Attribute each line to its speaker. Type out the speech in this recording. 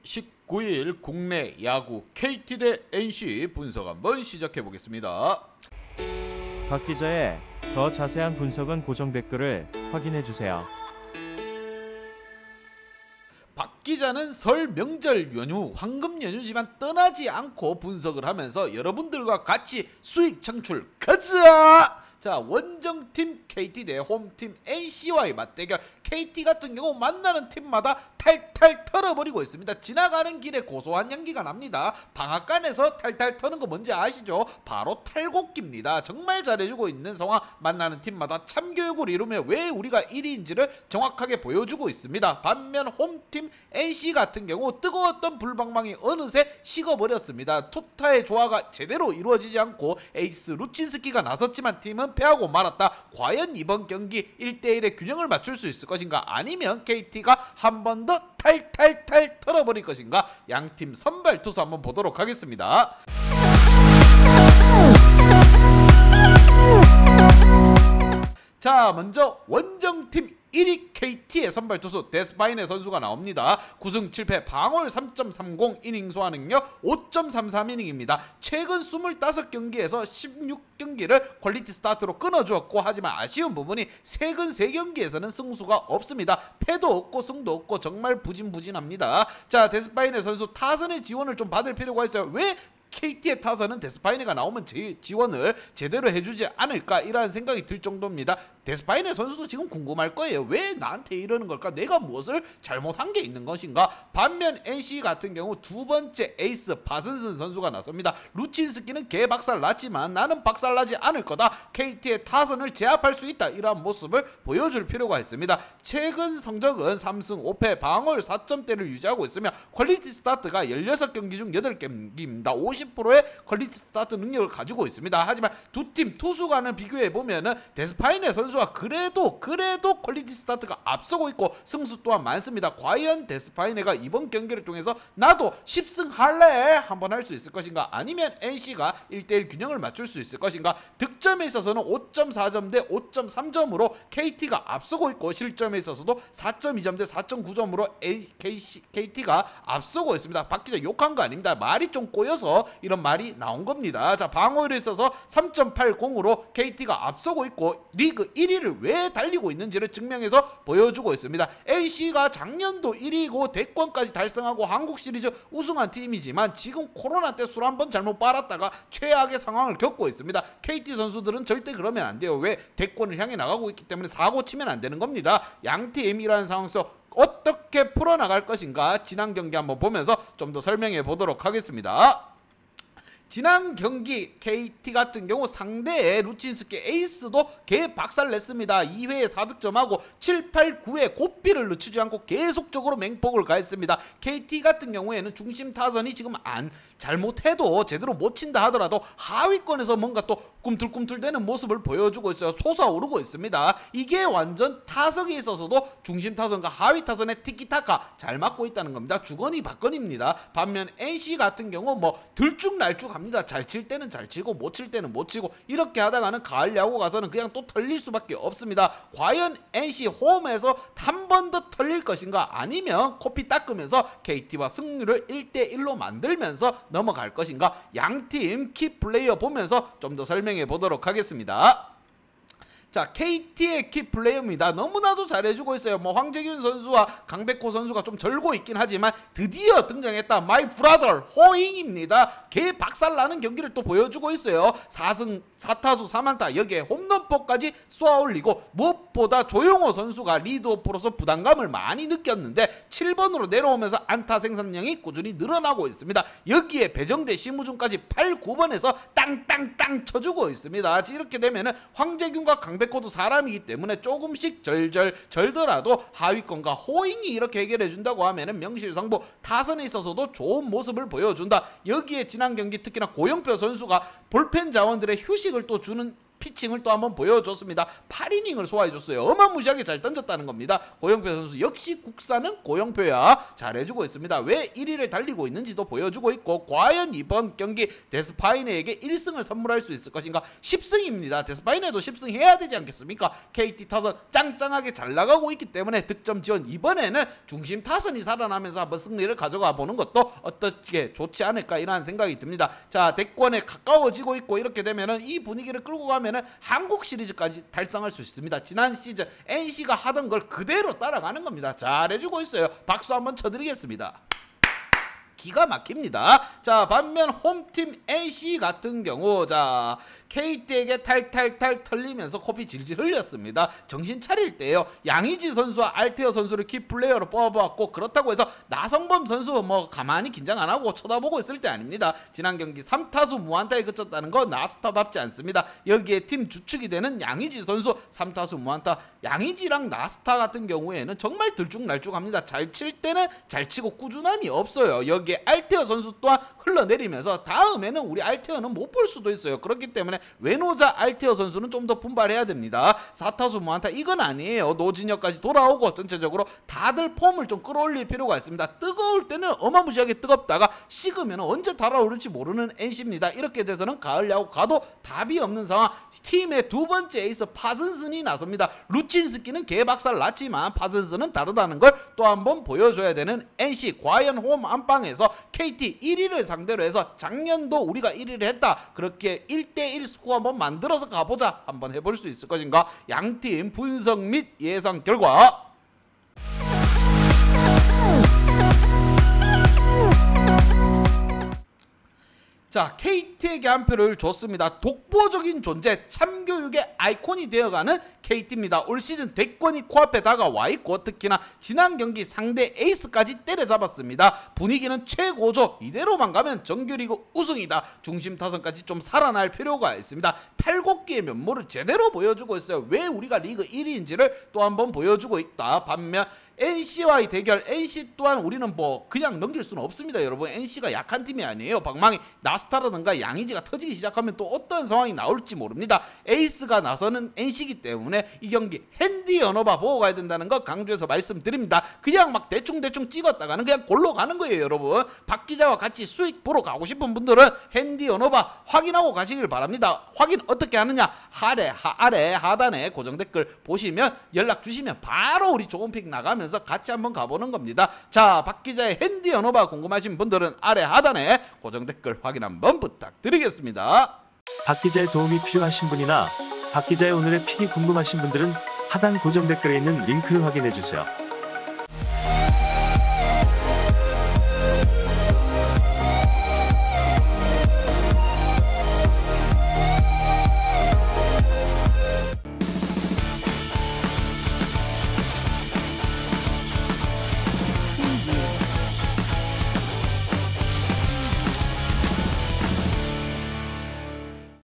Speaker 1: 19일 국내 야구 KT 대 NC 분석 한번 시작해 보겠습니다.
Speaker 2: 박 기자의 더 자세한 분석은 고정 댓글을 확인해 주세요.
Speaker 1: 박 기자는 설 명절 연휴, 황금 연휴지만 떠나지 않고 분석을 하면서 여러분들과 같이 수익 창출 가자! 자, 원정팀 KT 대 홈팀 NC와의 맞대결. KT 같은 경우 만나는 팀마다 탈탈 털어버리고 있습니다. 지나가는 길에 고소한 향기가 납니다. 방앗간에서 탈탈 터는 거 뭔지 아시죠? 바로 탈곡기입니다. 정말 잘해주고 있는 상황. 만나는 팀마다 참교육을 이루며 왜 우리가 1위인지를 정확하게 보여주고 있습니다. 반면 홈팀 NC 같은 경우 뜨거웠던 불방망이 어느새 식어버렸습니다. 투타의 조화가 제대로 이루어지지 않고 에이스 루친스키가 나섰지만 팀은 패하고 말았다. 과연 이번 경기 1대1의 균형을 맞출 수 있을 것인가? 아니면 KT가 한 번 더 탈탈탈 털어버릴 것인가? 양팀 선발 투수 한번 보도록 하겠습니다. 자, 먼저 원정팀 1위 KT의 선발 투수 데스파이네 선수가 나옵니다. 9승 7패 방어율 3.30, 이닝 소화 능력 5.33이닝입니다. 최근 25경기에서 16경기를 퀄리티 스타트로 끊어주었고, 하지만 아쉬운 부분이 최근 3경기에서는 승수가 없습니다. 패도 없고 승도 없고 정말 부진부진합니다. 자, 데스파이네 선수 타선의 지원을 좀 받을 필요가 있어요. 왜 KT의 타선은 데스파이네가 나오면 지원을 제대로 해주지 않을까, 이라는 생각이 들 정도입니다. 데스파이네 선수도 지금 궁금할 거예요. 왜 나한테 이러는 걸까? 내가 무엇을 잘못한 게 있는 것인가? 반면 NC 같은 경우 두 번째 에이스 바슨슨 선수가 나섭니다. 루친스키는 개박살 났지만 나는 박살나지 않을 거다. KT의 타선을 제압할 수 있다. 이러한 모습을 보여줄 필요가 있습니다. 최근 성적은 3승 5패 방어율 4점대를 유지하고 있으며 퀄리티 스타트가 16경기 중 8경기입니다. 50%의 퀄리티 스타트 능력을 가지고 있습니다. 하지만 두 팀 투수 간을 비교해보면은 데스파이네 선수가 그래도 퀄리티 스타트가 앞서고 있고 승수 또한 많습니다. 과연 데스파이네가 이번 경기를 통해서 나도 10승 할래 한번 할 수 있을 것인가? 아니면 NC가 1대1 균형을 맞출 수 있을 것인가? 득점에 있어서는 5.4점 대 5.3점으로 KT가 앞서고 있고, 실점에 있어서도 4.2점 대 4.9점으로 KT가 앞서고 있습니다. 박 기자 욕한 거 아닙니다. 말이 좀 꼬여서 이런 말이 나온 겁니다. 자, 방어율에 있어서 3.80으로 KT가 앞서고 있고 리그 1위를 왜 달리고 있는지를 증명해서 보여주고 있습니다. NC가 작년도 1위고 대권까지 달성하고 한국 시리즈 우승한 팀이지만 지금 코로나 때 술 한번 잘못 빨았다가 최악의 상황을 겪고 있습니다. KT 선수들은 절대 그러면 안 돼요. 왜? 대권을 향해 나가고 있기 때문에 사고 치면 안 되는 겁니다. 양팀이라는 상황에서 어떻게 풀어나갈 것인가, 지난 경기 한번 보면서 좀 더 설명해 보도록 하겠습니다. 지난 경기 KT 같은 경우 상대의 루친스키 에이스도 개 박살냈습니다. 2회에 4득점하고 7, 8, 9회 고삐를 늦추지 않고 계속적으로 맹폭을 가했습니다. KT 같은 경우에는 중심 타선이 지금 잘못해도 제대로 못 친다 하더라도 하위권에서 뭔가 또 꿈틀꿈틀대는 모습을 보여주고 있어요. 솟아오르고 있습니다. 이게 완전 타석에 있어서도 중심 타선과 하위 타선의 티키타카 잘 맞고 있다는 겁니다. 주거니 받거니입니다. 반면 NC 같은 경우 뭐 들쭉날쭉합니다. 잘 칠 때는 잘 치고 못 칠 때는 못 치고 이렇게 하다가는 가을 야구 가서는 그냥 또 털릴 수밖에 없습니다. 과연 NC 홈에서 한 번 더 털릴 것인가? 아니면 코피 닦으면서 KT와 승률을 1대1로 만들면서 넘어갈 것인가? 양팀 키플레이어 보면서 좀 더 설명해 보도록 하겠습니다. 자, KT의 키플레이어입니다. 너무나도 잘해주고 있어요. 뭐 황재균 선수와 강백호 선수가 좀 절고 있긴 하지만 드디어 등장했다. 마이 브라더 호잉입니다. 개 박살나는 경기를 또 보여주고 있어요. 4승 4타수 4안타, 여기에 홈런포까지 쏘아올리고, 무엇보다 조용호 선수가 리드오프로서 부담감을 많이 느꼈는데 7번으로 내려오면서 안타 생산량이 꾸준히 늘어나고 있습니다. 여기에 배정대 심우준까지 8, 9번에서 땅땅땅 쳐주고 있습니다. 이렇게 되면은 황재균과 강백호도 사람이기 때문에 조금씩 절더라도 하위권과 호잉이 이렇게 해결해준다고 하면은 명실상부 타선에 있어서도 좋은 모습을 보여준다. 여기에 지난 경기 특히나 고영표 선수가 볼펜 자원들의 휴식을 또 주는 피칭을 또 한번 보여줬습니다. 8이닝을 소화해줬어요. 어마무시하게 잘 던졌다는 겁니다. 고영표 선수 역시 국사는 고영표야. 잘해주고 있습니다. 왜 1위를 달리고 있는지도 보여주고 있고, 과연 이번 경기 데스파이네에게 1승을 선물할 수 있을 것인가. 10승입니다. 데스파이네도 10승 해야 되지 않겠습니까? KT 타선 짱짱하게 잘 나가고 있기 때문에 득점 지원, 이번에는 중심 타선이 살아나면서 한번 승리를 가져가 보는 것도 어떻게 좋지 않을까, 이런 생각이 듭니다. 자, 대권에 가까워지고 있고, 이렇게 되면은 이 분위기를 끌고 가면은 한국 시리즈까지 달성할 수 있습니다. 지난 시즌 NC가 하던 걸 그대로 따라가는 겁니다. 잘해주고 있어요. 박수 한번 쳐드리겠습니다. 기가 막힙니다. 자, 반면 홈팀 NC 같은 경우, 자, KT에게 탈탈탈 털리면서 코피 질질 흘렸습니다. 정신 차릴 때요. 양의지 선수와 알테어 선수를 키플레이어로 뽑아봤고, 그렇다고 해서 나성범 선수 뭐 가만히 긴장 안 하고 쳐다보고 있을 때 아닙니다. 지난 경기 3타수 무안타에 그쳤다는 거 나스타답지 않습니다. 여기에 팀 주축이 되는 양의지 선수 3타수 무안타. 양의지랑 나스타 같은 경우에는 정말 들쭉날쭉합니다. 잘 칠 때는 잘 치고 꾸준함이 없어요. 여기에 알테어 선수 또한 흘러내리면서 다음에는 우리 알테어는 못 볼 수도 있어요. 그렇기 때문에 외노자 알테어 선수는 좀 더 분발해야 됩니다. 4타수 무안타 이건 아니에요. 노진혁까지 돌아오고 전체적으로 다들 폼을 좀 끌어올릴 필요가 있습니다. 뜨거울 때는 어마무시하게 뜨겁다가 식으면 언제 달아오를지 모르는 NC입니다. 이렇게 돼서는 가을 야구 가도 답이 없는 상황. 팀의 두 번째 에이스 파슨슨이 나섭니다. 루친스키는 개박살 났지만 파슨슨은 다르다는 걸 또 한번 보여줘야 되는 NC. 과연 홈 안방에서 KT 1위를 상대로 해서 작년도 우리가 1위를 했다, 그렇게 1대1 스코어 한번 만들어서 가보자, 한번 해볼 수 있을 것인가. 양팀 분석 및 예상 결과. 자, KT에게 한 표를 줬습니다. 독보적인 존재, 참교육의 아이콘이 되어가는 KT입니다. 올 시즌 대권이 코앞에 다가와 있고, 특히나 지난 경기 상대 에이스까지 때려잡았습니다. 분위기는 최고죠. 이대로만 가면 정규리그 우승이다. 중심 타선까지 좀 살아날 필요가 있습니다. 탈곡기의 면모를 제대로 보여주고 있어요. 왜 우리가 리그 1위인지를 또 한번 보여주고 있다. 반면 NC와의 대결, NC 또한 우리는 뭐 그냥 넘길 수는 없습니다. 여러분, NC가 약한 팀이 아니에요. 방망이 나스타라든가 양의지가 터지기 시작하면 또 어떤 상황이 나올지 모릅니다. 에이스가 나서는 NC이기 때문에 이 경기 핸디 언어바 보고 가야 된다는 거 강조해서 말씀드립니다. 그냥 막 대충대충 찍었다가는 그냥 골로 가는 거예요. 여러분, 박 기자와 같이 수익 보러 가고 싶은 분들은 핸디 언어바 확인하고 가시길 바랍니다. 확인 어떻게 하느냐, 아래 하단에 고정 댓글 보시면 연락 주시면 바로 우리 좋은 픽 나가면서 같이 한번 가보는 겁니다. 자, 박 기자의 핸디 언어바 궁금하신 분들은 아래 하단에 고정 댓글 확인 한번 부탁드리겠습니다.
Speaker 3: 박 기자의 도움이 필요하신 분이나 박 기자의 오늘의 픽이 궁금하신 분들은 하단 고정 댓글에 있는 링크를 확인해 주세요.